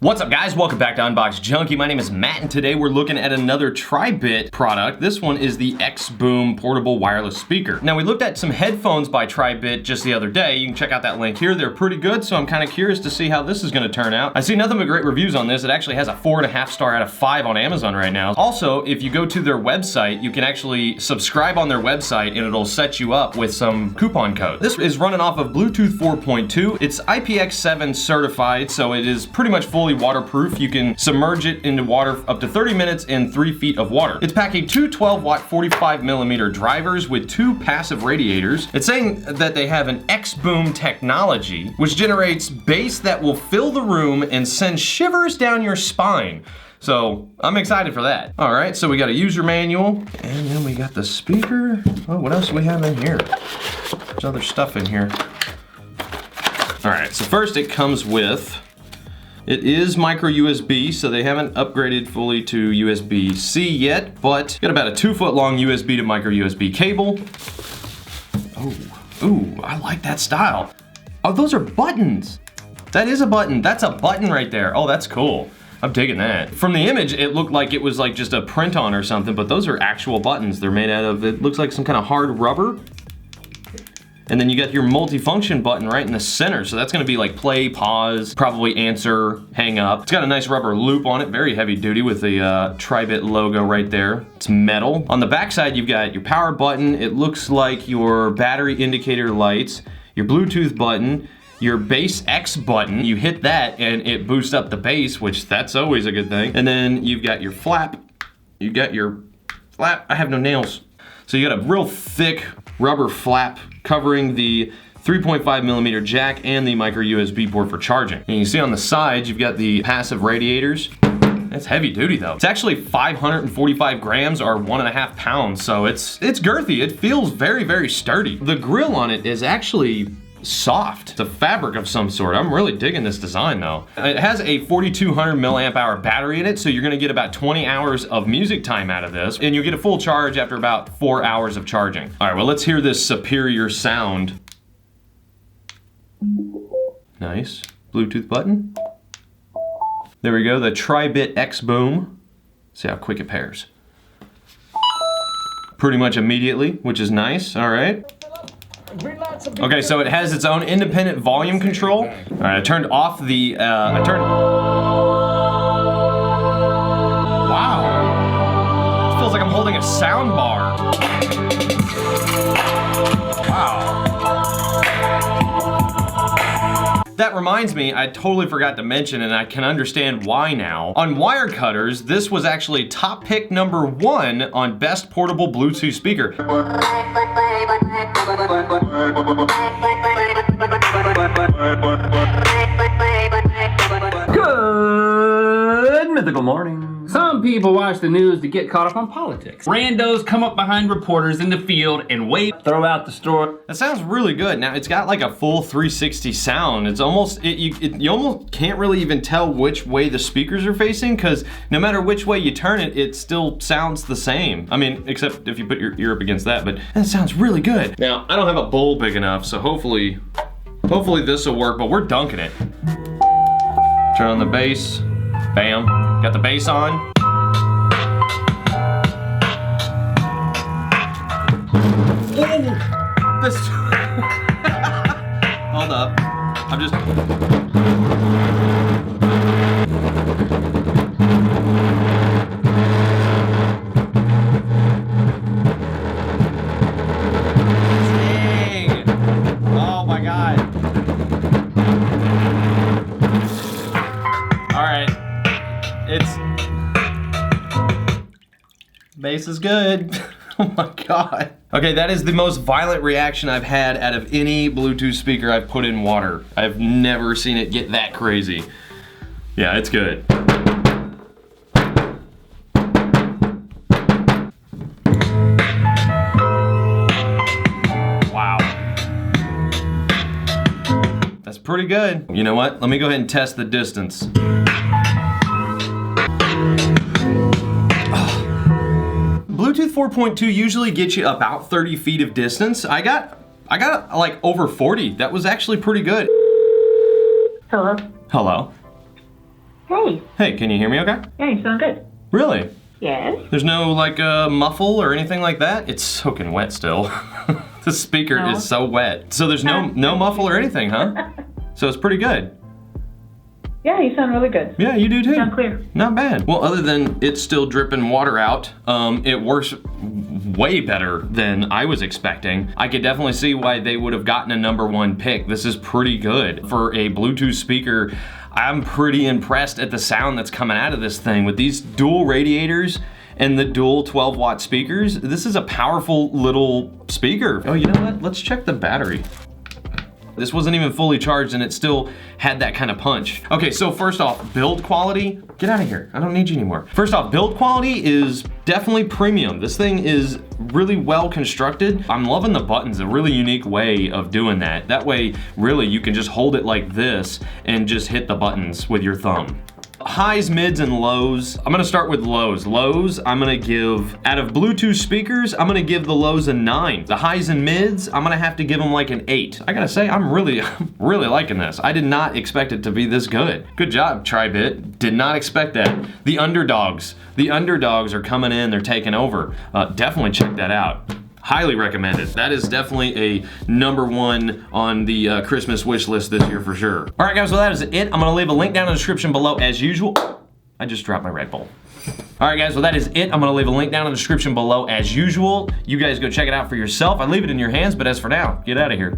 What's up guys, welcome back to Unbox Junkie. My name is Matt and today we're looking at another Tribit product. This one is the X-Boom portable wireless speaker. Now we looked at some headphones by Tribit just the other day. You can check out that link here. They're pretty good, so I'm kind of curious to see how this is gonna turn out. I see nothing but great reviews on this. It actually has a 4.5 star out of 5 on Amazon right now. Also, if you go to their website, you can actually subscribe on their website and it'll set you up with some coupon code. This is running off of Bluetooth 4.2. It's IPX7 certified, so it is pretty much fully waterproof. You can submerge it into water up to 30 minutes in 3 feet of water. It's packing two 12-watt 45mm drivers with 2 passive radiators. It's saying that they have an X-Boom technology, which generates bass that will fill the room and send shivers down your spine. So I'm excited for that. All right, so we got a user manual, and then we got the speaker. Oh, what else do we have in here? There's other stuff in here. All right, so first it comes with, it is micro USB, so they haven't upgraded fully to USB-C yet, but got about a 2-foot long USB to micro USB cable. Ooh, I like that style. Oh, those are buttons. That is a button. That's a button right there. Oh, that's cool. I'm digging that. From the image, it looked like it was like just a print on or something, but those are actual buttons. They're made out of, it looks like some kind of hard rubber. And then you got your multifunction button right in the center. So that's gonna be like play, pause, probably answer, hang up. It's got a nice rubber loop on it, very heavy duty with the Tribit logo right there. It's metal. On the back side, you've got your power button. It looks like your battery indicator lights, your Bluetooth button, your bass X button. You hit that and it boosts up the bass, which that's always a good thing. And then you've got your flap. You got your flap. I have no nails. So you got a real thick rubber flap covering the 3.5mm jack and the micro USB port for charging. And you can see on the sides, you've got the passive radiators. That's heavy duty though. It's actually 545 grams or 1.5 pounds. So it's girthy. It feels very, very sturdy. The grill on it is actually soft. It's a fabric of some sort. I'm really digging this design though. It has a 4200 milliamp hour battery in it, so you're gonna get about 20 hours of music time out of this, and you'll get a full charge after about 4 hours of charging. All right, well, let's hear this superior sound. Nice. Bluetooth button. There we go, the Tribit X-Boom. See how quick it pairs. Pretty much immediately, which is nice, all right. Okay, so it has its own independent volume control. All right, I turned off the, wow. It feels like I'm holding a sound bar. Wow. That reminds me, I totally forgot to mention, and I can understand why now. On Wirecutters, this was actually top pick #1 on best portable Bluetooth speaker. Good mythical morning. Some people watch the news to get caught up on politics. Randos come up behind reporters in the field and wave, throw out the store. That sounds really good. Now it's got like a full 360 sound. It's almost, you almost can't really even tell which way the speakers are facing, because no matter which way you turn it, it still sounds the same. I mean, except if you put your ear up against that, but that sounds really good. Now, I don't have a bowl big enough, so hopefully this will work, but we're dunking it. Turn on the bass. Bam. Got the bass on. Oh, this. Hold up. I'm just. Dang. Oh my God. All right. Bass is good. Oh my God. Okay, that is the most violent reaction I've had out of any Bluetooth speaker I've put in water. I've never seen it get that crazy. Yeah, it's good. Wow. That's pretty good. You know what? Let me go ahead and test the distance. Bluetooth 4.2 usually gets you about 30 feet of distance. I got like over 40. That was actually pretty good. Hello? Hello? Hey. Hey, can you hear me okay? Yeah, you sound good. Really? Yes? There's no like muffle or anything like that? It's soaking wet still. The speaker No. is so wet. So there's no muffle or anything, huh? So it's pretty good. Yeah, you sound really good. Yeah, you do too. Sound clear. Not bad. Well, other than it's still dripping water out, it works way better than I was expecting. I could definitely see why they would have gotten a #1 pick. This is pretty good. For a Bluetooth speaker, I'm pretty impressed at the sound that's coming out of this thing. With these dual radiators and the dual 12-watt speakers, this is a powerful little speaker. Oh, you know what? Let's check the battery. This wasn't even fully charged and it still had that kind of punch. Okay, so first off, build quality. Get out of here, I don't need you anymore. First off, build quality is definitely premium. This thing is really well constructed. I'm loving the buttons, a really unique way of doing that. That way, really, you can just hold it like this and just hit the buttons with your thumb. Highs, mids, and lows. I'm gonna start with lows. Lows, I'm gonna give, out of Bluetooth speakers, I'm gonna give the lows a 9. The highs and mids, I'm gonna have to give them like an 8. I gotta say, I'm really liking this. I did not expect it to be this good. Good job, Tribit. Did not expect that. The underdogs. The underdogs are coming in, they're taking over. Definitely check that out. Highly recommended. That is definitely a #1 on the Christmas wish list this year for sure. All right, guys, well, that is it. I'm gonna leave a link down in the description below as usual. I just dropped my Red Bull. All right, guys, well, that is it. I'm gonna leave a link down in the description below as usual. You guys go check it out for yourself. I leave it in your hands, but as for now, get out of here.